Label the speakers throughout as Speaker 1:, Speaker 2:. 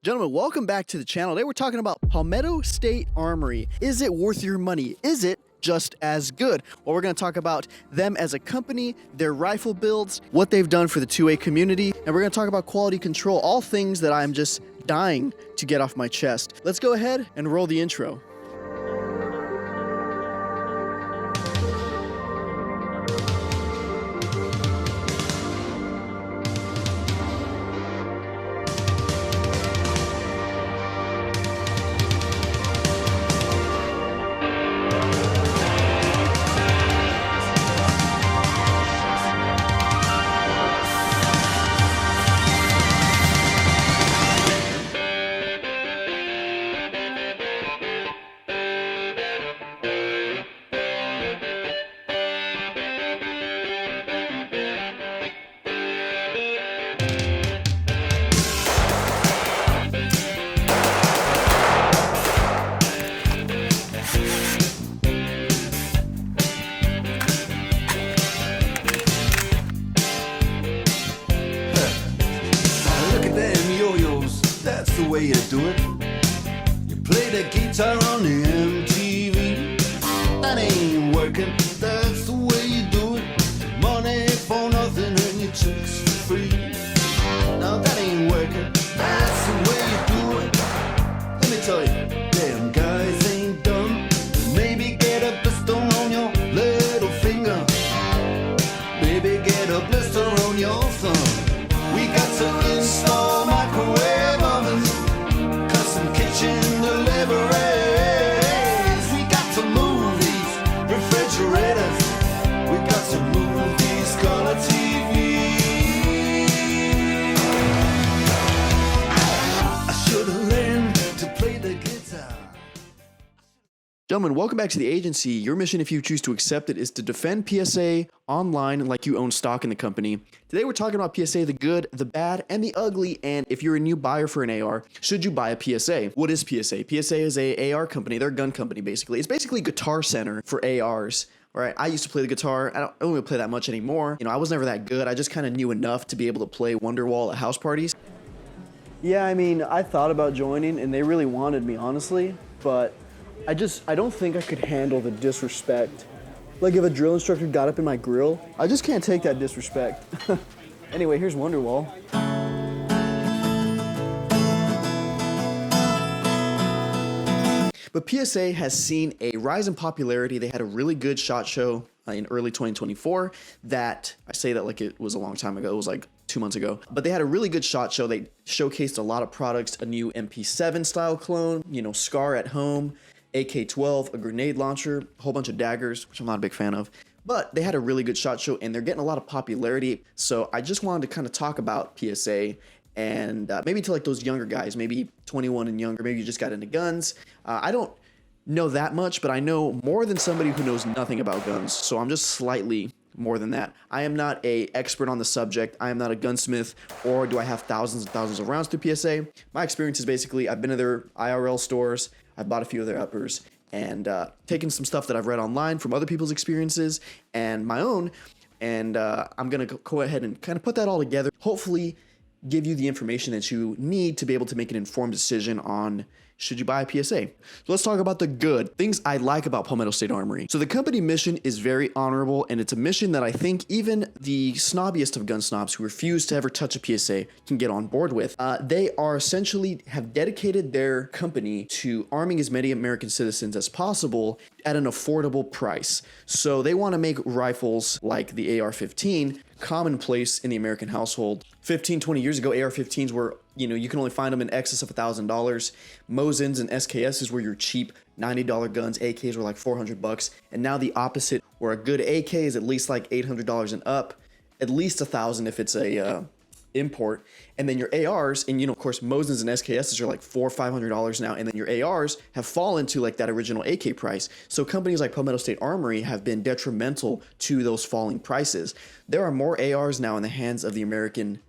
Speaker 1: Gentlemen, welcome back to the channel. Today we're talking about Palmetto State Armory. Is it worth your money? Is it just as good? Well, we're going to talk about them as a company, their rifle builds, what they've done for the 2A community, and we're going to talk about quality control, all things that I'm just dying to get off my chest. Let's go ahead and roll the intro.
Speaker 2: That's the way you do it. You play the guitar on the MTV. That ain't working. That's the way you do it. Money for nothing and your chicks for free. Now that ain't working. That's the way you do it. Let me tell you, damn guys ain't dumb. Maybe get a blister on your little finger. Maybe get a blister on your thumb. We got to install microwave ovens, custom kitchen deliveries. We got to move these refrigerators. We got to move these color TVs. I should have learned to play the guitar.
Speaker 1: Gentlemen, welcome back to the agency. Your mission, if you choose to accept it, is to defend PSA online like you own stock in the company. Today we're talking about PSA, the good, the bad, and the ugly, and if you're a new buyer for an AR, should you buy a PSA? What is PSA? PSA is a AR company. They're a gun company, basically. It's basically Guitar Center for ARs. All right, I used to play the guitar. I don't really play that much anymore. I was never that good. I just kind of knew enough to be able to play Wonderwall at house parties. Yeah, I thought about joining, and they really wanted me, honestly, but I don't think I could handle the disrespect. Like if a drill instructor got up in my grill, I just can't take that disrespect. Anyway, here's Wonderwall. But PSA has seen a rise in popularity. They had a really good SHOT Show in early 2024 that, I say that like it was a long time ago, it was like 2 months ago, but they had a really good SHOT Show. They showcased a lot of products, a new MP7 style clone, SCAR at home, AK-12, a grenade launcher, a whole bunch of daggers, which I'm not a big fan of. But they had a really good SHOT Show, and they're getting a lot of popularity. So I just wanted to kind of talk about PSA and maybe to like those younger guys, maybe 21 and younger, maybe you just got into guns. I don't know that much, but I know more than somebody who knows nothing about guns. So I'm just slightly more than that. I am not an expert on the subject. I am not a gunsmith, or do I have thousands and thousands of rounds through PSA. My experience is basically I've been to their IRL stores, I bought a few of their uppers, and taken some stuff that I've read online from other people's experiences and my own, and I'm going to go ahead and kind of put that all together, hopefully give you the information that you need to be able to make an informed decision on should you buy a PSA. So let's talk about the good, things I like about Palmetto State Armory. So the company mission is very honorable, and it's a mission that I think even the snobbiest of gun snobs who refuse to ever touch a PSA can get on board with. They are essentially have dedicated their company to arming as many American citizens as possible at an affordable price. So they want to make rifles like the AR-15 commonplace in the American household. 15, 20 years ago, AR-15s were, you can only find them in excess of $1,000. Mosins and SKSs were your cheap $90 guns. AKs were like $400. And now the opposite, where a good AK is at least like $800 and up, at least $1,000 if it's a import. And then your ARs, and of course, Mosins and SKSs are like $400 or $500 now. And then your ARs have fallen to like that original AK price. So companies like Palmetto State Armory have been detrimental to those falling prices. There are more ARs now in the hands of the American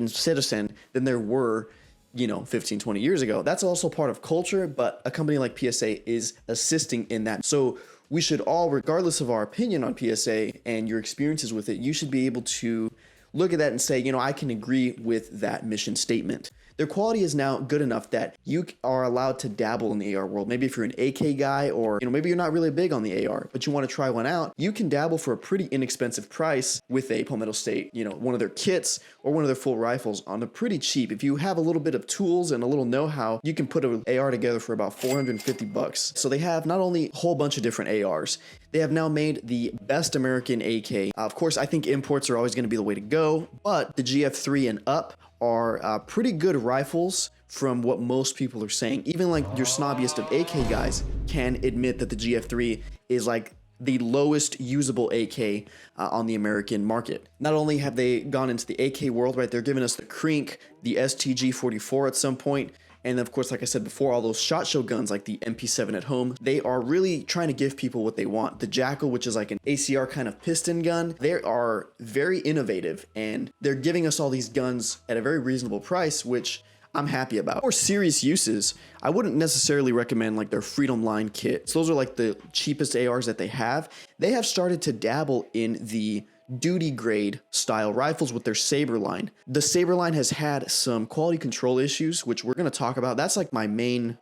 Speaker 1: citizen than there were 15, 20 years ago. That's also part of culture, but a company like PSA is assisting in that. So we should all, regardless of our opinion on PSA and your experiences with it, you should be able to look at that and say, I can agree with that mission statement. Their quality is now good enough that you are allowed to dabble in the AR world. Maybe if you're an AK guy, or maybe you're not really big on the AR, but you want to try one out, you can dabble for a pretty inexpensive price with a Palmetto State, one of their kits or one of their full rifles on a pretty cheap. If you have a little bit of tools and a little know-how, you can put an AR together for about $450. So they have not only a whole bunch of different ARs, they have now made the best American AK. Of course, I think imports are always going to be the way to go, but the GF3 and up are pretty good rifles from what most people are saying. Even like your snobbiest of AK guys can admit that the GF3 is like the lowest usable AK on the American market. Not only have they gone into the AK world, right? They're giving us the Krink, the STG-44 at some point, and of course, like I said before, all those SHOT Show guns like the MP7 at home, they are really trying to give people what they want. The Jackal, which is like an ACR kind of piston gun, they are very innovative, and they're giving us all these guns at a very reasonable price, which I'm happy about. For serious uses, I wouldn't necessarily recommend like their Freedom Line kits. Those are like the cheapest ARs that they have. They have started to dabble in the duty grade style rifles with their Saber line. The Saber line has had some quality control issues, which we're going to talk about. That's like my main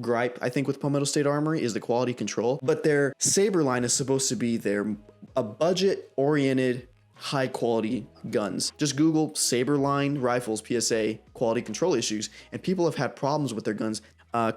Speaker 1: gripe, I think, with Palmetto State Armory is the quality control. But their Saber line is supposed to be a budget oriented, high quality guns. Just Google Saber line rifles PSA quality control issues, and people have had problems with their guns.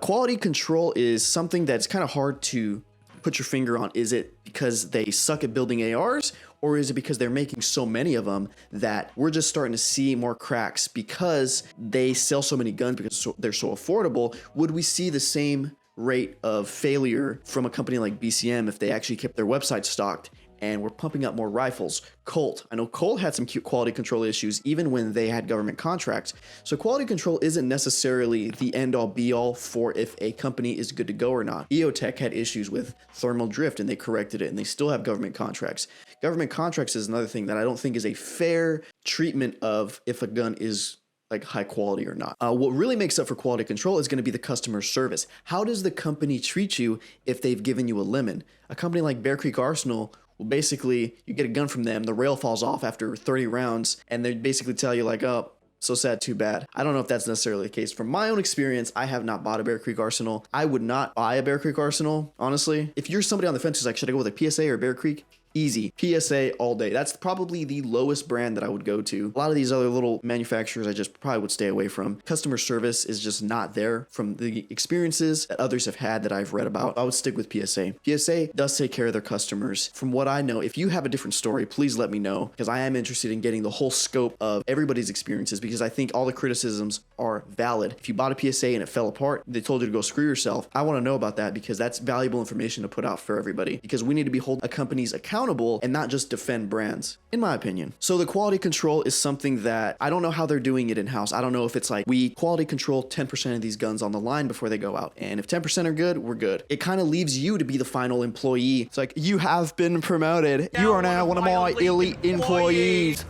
Speaker 1: Quality control is something that's kind of hard to put your finger on. Is it because they suck at building ARs, or is it because they're making so many of them that we're just starting to see more cracks because they sell so many guns because they're so affordable? Would we see the same rate of failure from a company like BCM if they actually kept their website stocked and were pumping up more rifles? Colt, I know Colt had some cute quality control issues even when they had government contracts. So quality control isn't necessarily the end all be all for if a company is good to go or not. EOTech had issues with thermal drift and they corrected it, and they still have government contracts. Government contracts is another thing that I don't think is a fair treatment of if a gun is like high quality or not. What really makes up for quality control is going to be the customer service. How does the company treat you if they've given you a lemon? A company like Bear Creek Arsenal, well, basically, you get a gun from them, the rail falls off after 30 rounds, and they basically tell you like, oh, so sad, too bad. I don't know if that's necessarily the case. From my own experience, I have not bought a Bear Creek Arsenal. I would not buy a Bear Creek Arsenal, honestly. If you're somebody on the fence who's like, should I go with a PSA or Bear Creek? Easy. PSA all day. That's probably the lowest brand that I would go to. A lot of these other little manufacturers I just probably would stay away from. Customer service is just not there from the experiences that others have had that I've read about. I would stick with PSA. PSA does take care of their customers. From what I know, if you have a different story, please let me know, because I am interested in getting the whole scope of everybody's experiences, because I think all the criticisms are valid. If you bought a PSA and it fell apart, they told you to go screw yourself. I want to know about that, because that's valuable information to put out for everybody, because we need to be holding companies accountable and not just defend brands, in my opinion. So the quality control is something that I don't know how they're doing it in-house. I don't know if it's like we quality control 10% of these guns on the line before they go out, and if 10% are good, we're good. It kind of leaves you to be the final employee. It's like, you have been promoted. You are now one of my elite employees.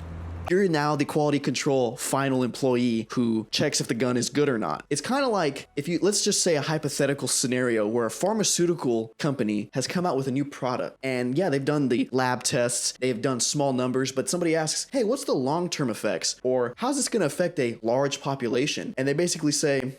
Speaker 1: You're now the quality control final employee who checks if the gun is good or not. It's kind of like if let's just say a hypothetical scenario where a pharmaceutical company has come out with a new product, and yeah, they've done the lab tests, they've done small numbers, but somebody asks, hey, what's the long-term effects? Or how's this going to affect a large population? And they basically say,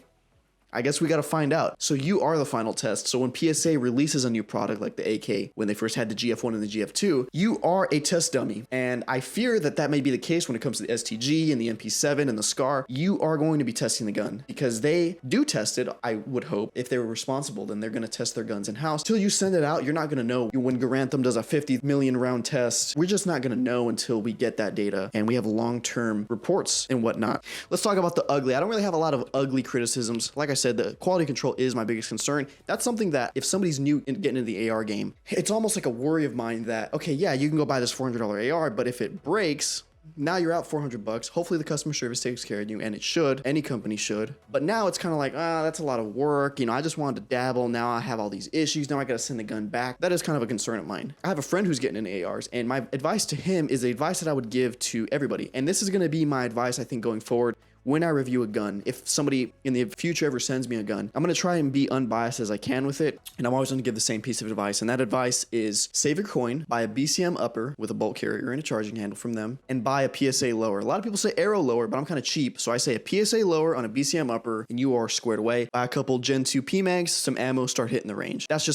Speaker 1: I guess we got to find out. So you are the final test. So when PSA releases a new product like the AK, when they first had the GF1 and the GF2, you are a test dummy. And I fear that that may be the case when it comes to the STG and the MP7 and the SCAR. You are going to be testing the gun because they do test it, I would hope. If they were responsible, then they're going to test their guns in-house. Till you send it out, you're not going to know. When Garantham does a 50 million round test, we're just not going to know until we get that data and we have long-term reports and whatnot. Let's talk about the ugly. I don't really have a lot of ugly criticisms. Like I said, the quality control is my biggest concern. That's something that if somebody's new in getting into the AR game, it's almost like a worry of mine that, okay, yeah, you can go buy this $400 AR, but if it breaks, now you're out $400. Hopefully the customer service takes care of you, and it should. Any company should. But now it's kind of like, that's a lot of work. I just wanted to dabble. Now I have all these issues. Now I got to send the gun back. That is kind of a concern of mine. I have a friend who's getting into ARs, and my advice to him is the advice that I would give to everybody. And this is going to be my advice, I think, going forward when I review a gun, if somebody in the future ever sends me a gun, I'm going to try and be unbiased as I can with it. And I'm always going to give the same piece of advice. And that advice is save your coin, buy a BCM upper with a bolt carrier and a charging handle from them, and buy a PSA lower. A lot of people say arrow lower, but I'm kind of cheap. So I say a PSA lower on a BCM upper and you are squared away. Buy a couple Gen 2 PMags, some ammo, start hitting the range. That's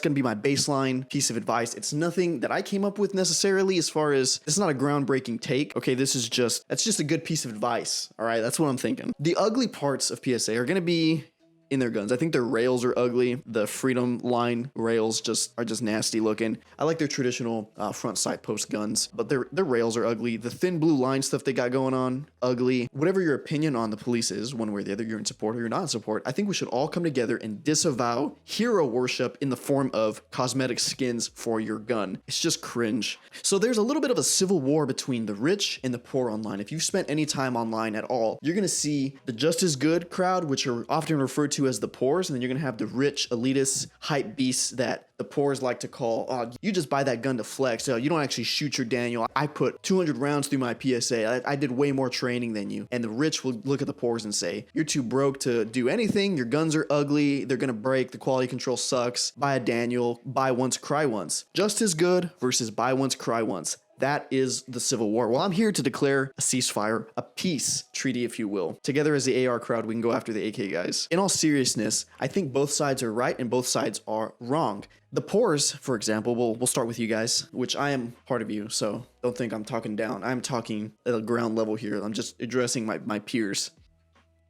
Speaker 1: going to be my baseline piece of advice. It's nothing that I came up with necessarily, as far as this is not a groundbreaking take. Okay, that's just a good piece of advice. All right, that's what I'm thinking. The ugly parts of PSA are going to be in their guns. I think their rails are ugly. The Freedom line rails are just nasty looking. I like their traditional front sight post guns, but their rails are ugly. The thin blue line stuff they got going on, ugly. Whatever your opinion on the police is, one way or the other, you're in support or you're not in support, I think we should all come together and disavow hero worship in the form of cosmetic skins for your gun. It's just cringe. So there's a little bit of a civil war between the rich and the poor online. If you've spent any time online at all, you're going to see the just as good crowd, which are often referred to as the poors, and then you're gonna have the rich elitist hype beasts that the poors like to call, oh, you just buy that gun to flex. You don't actually shoot your Daniel. I put 200 rounds through my PSA. I did way more training than you. And the rich will look at the poors and say, you're too broke to do anything. Your guns are ugly. They're gonna break. The quality control sucks. Buy a Daniel. Buy once, cry once. Just as good versus buy once, cry once. That is the Civil War. Well, I'm here to declare a ceasefire, a peace treaty, if you will. Together as the AR crowd, we can go after the AK guys. In all seriousness, I think both sides are right and both sides are wrong. The poors, for example, we'll start with you guys, which I am part of you, so don't think I'm talking down. I'm talking at a ground level here. I'm just addressing my peers.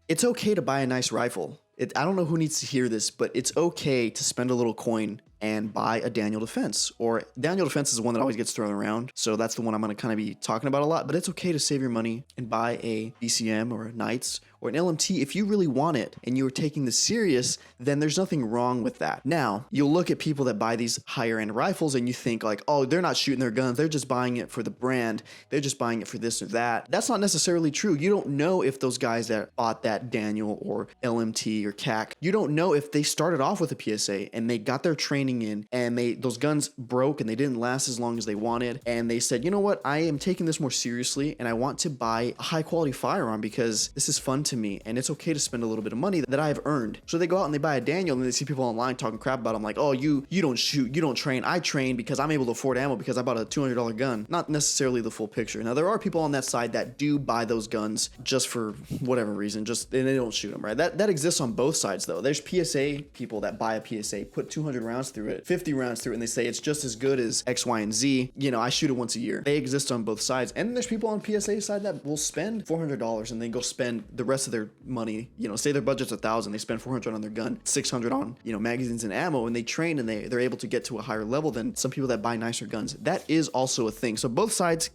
Speaker 1: It's okay to buy a nice rifle. I don't know who needs to hear this, but it's okay to spend a little coin and buy a Daniel Defense. Or Daniel Defense is the one that always gets thrown around, so that's the one I'm going to kind of be talking about a lot. But it's okay to save your money and buy a BCM or a Knights or an LMT if you really want it and you're taking this serious. Then there's nothing wrong with that. Now you'll look at people that buy these higher end rifles and you think like, oh, they're not shooting their guns, they're just buying it for the brand, they're just buying it for this or that. That's not necessarily true. You don't know if those guys that bought that Daniel or LMT or CAC, you don't know if they started off with a PSA and they got their training in and those guns broke and they didn't last as long as they wanted, and they said, you know what, I am taking this more seriously and I want to buy a high quality firearm because this is fun to me and it's okay to spend a little bit of money that I've earned. So they go out and they buy a Daniel and they see people online talking crap about them like, oh, you don't shoot, you don't train. I train because I'm able to afford ammo because I bought a $200 gun. Not necessarily the full picture. Now there are people on that side that do buy those guns just for whatever reason, and they don't shoot them, right? That exists on both sides though. There's PSA people that buy a PSA, put 200 rounds through it, 50 rounds through it, and they say it's just as good as X, Y, and Z. You know, I shoot it once a year. They exist on both sides. And then there's people on PSA side that will spend $400 and then go spend the rest of their money, you know, say their budget's $1,000, they spend $400 on their gun, $600 on, you know, magazines and ammo, and they train and they're able to get to a higher level than some people that buy nicer guns. That is also a thing. So both things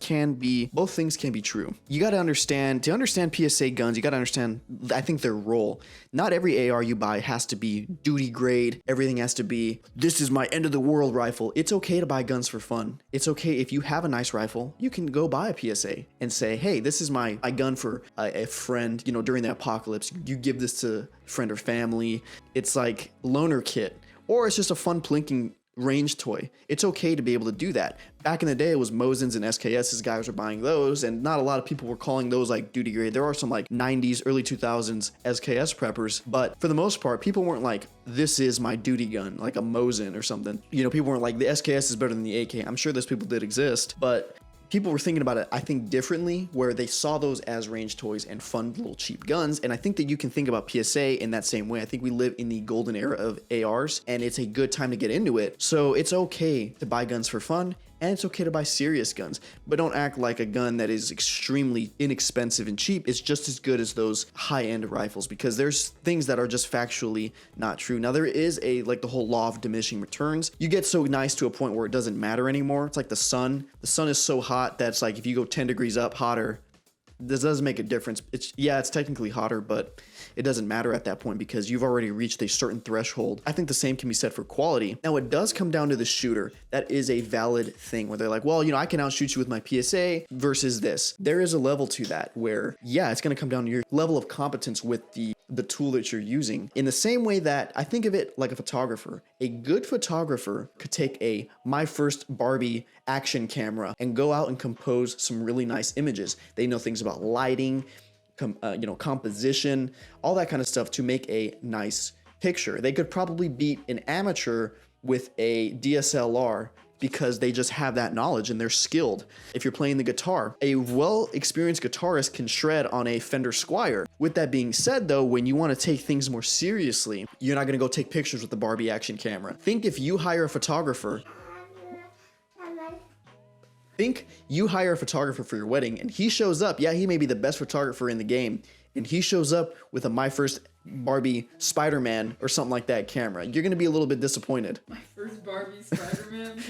Speaker 1: can be true. You got to understand PSA guns, you got to understand, I think, their role. Not every AR you buy has to be duty grade. Everything has to be, this is my end of the world rifle. It's okay to buy guns for fun. It's okay if you have a nice rifle, you can go buy a PSA and say, hey, this is my gun for a friend, you know, during the apocalypse. You give this to a friend or family. It's like loaner kit, or it's just a fun plinking range toy. It's okay to be able to do that. Back in the day, it was Mosins and SKS's guys were buying those, and not a lot of people were calling those like duty grade. There are some like 90s, early 2000s SKS preppers, but for the most part, people weren't like, this is my duty gun, like a Mosin or something. You know, people weren't like, the SKS is better than the AK. I'm sure those people did exist, but people were thinking about it, I think, differently, where they saw those as range toys and fun little cheap guns. And I think that you can think about PSA in that same way. I think we live in the golden era of ARs, and it's a good time to get into it. So it's okay to buy guns for fun, and it's okay to buy serious guns, but don't act like a gun that is extremely inexpensive and cheap is just as good as those high-end rifles, because there's things that are just factually not true. Now there is the whole law of diminishing returns. You get so nice to a point where it doesn't matter anymore. It's like the sun is so hot that's like, if you go 10 degrees up hotter, this doesn't make a difference. It's technically hotter, but it doesn't matter at that point because you've already reached a certain threshold. I think the same can be said for quality. Now, it does come down to the shooter. That is a valid thing where they're like, well, you know, I can outshoot you with my PSA versus this. There is a level to that where, yeah, it's going to come down to your level of competence with the tool that you're using. In the same way that I think of it like a photographer. A good photographer could take a My First Barbie action camera and go out and compose some really nice images. They know things about lighting, composition, all that kind of stuff to make a nice picture. They could probably beat an amateur with a DSLR because they just have that knowledge and they're skilled. If you're playing the guitar, a well-experienced guitarist can shred on a Fender Squier. With that being said though, when you want to take things more seriously, you're not going to go take pictures with the Barbie action camera. Think if you hire a photographer for your wedding and he shows up, yeah, he may be the best photographer in the game, and he shows up with a My First Barbie Spider-Man or something like that camera, you're going to be a little bit disappointed.
Speaker 3: My first Barbie Spider-Man?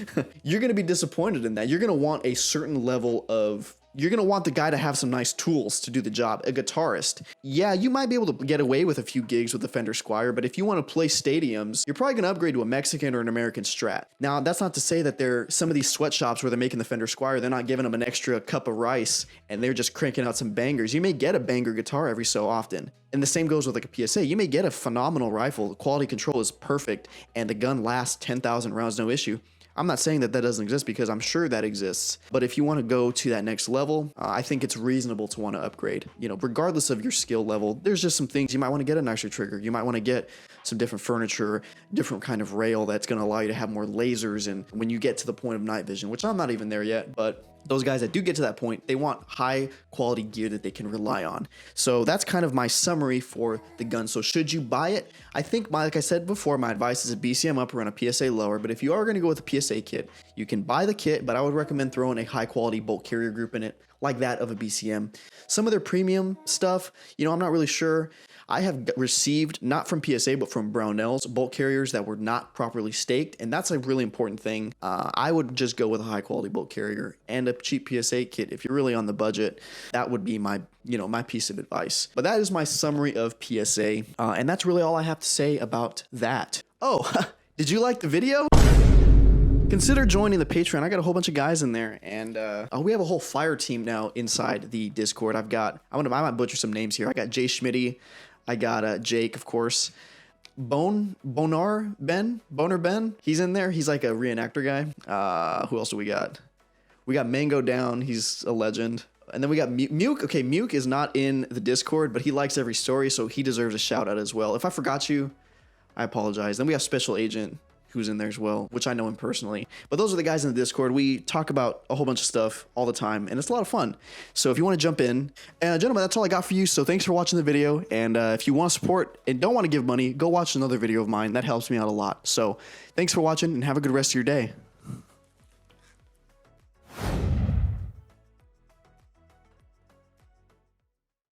Speaker 1: You're going to be disappointed in that. You're going to want a certain level of... You're going to want the guy to have some nice tools to do the job. A guitarist. Yeah, you might be able to get away with a few gigs with the Fender Squier, but if you want to play stadiums, you're probably going to upgrade to a Mexican or an American Strat. Now, that's not to say that some of these sweatshops where they're making the Fender Squier, they're not giving them an extra cup of rice and they're just cranking out some bangers. You may get a banger guitar every so often. And the same goes with like a PSA. You may get a phenomenal rifle. The quality control is perfect and the gun lasts 10,000 rounds, no issue. I'm not saying that doesn't exist because I'm sure that exists. But if you want to go to that next level, I think it's reasonable to want to upgrade. Regardless of your skill level, there's just some things you might want to get a nicer trigger. You might want to get some different furniture, different kind of rail that's going to allow you to have more lasers. And when you get to the point of night vision, which I'm not even there yet, but those guys that do get to that point, they want high quality gear that they can rely on. So that's kind of my summary for the gun. So should you buy it? I think, like I said before, my advice is a BCM upper and a PSA lower. But if you are going to go with a PSA kit, you can buy the kit, but I would recommend throwing a high quality bolt carrier group in it, like that of a BCM. Some of their premium stuff, I'm not really sure. I have received, not from PSA, but from Brownells, bolt carriers that were not properly staked, and that's a really important thing. I would just go with a high-quality bolt carrier and a cheap PSA kit if you're really on the budget. That would be my piece of advice. But that is my summary of PSA, and that's really all I have to say about that. Oh, did you like the video? Consider joining the Patreon. I got a whole bunch of guys in there, and we have a whole fire team now inside the Discord. I might butcher some names here. I got Jay Schmitty. I got Jake, of course. Boner Ben. He's in there. He's like a reenactor guy. Who else do we got? We got Mango Down. He's a legend. And then we got Muke. Okay, Muke is not in the Discord, but he likes every story, so he deserves a shout out as well. If I forgot you, I apologize. Then we have Special Agent, who's in there as well, which I know him personally. But those are the guys in the Discord. We talk about a whole bunch of stuff all the time, and it's a lot of fun. So if you want to jump in, and gentlemen, that's all I got for you. So thanks for watching the video. And if you want to support and don't want to give money, go watch another video of mine. That helps me out a lot. So thanks for watching, and have a good rest of your day.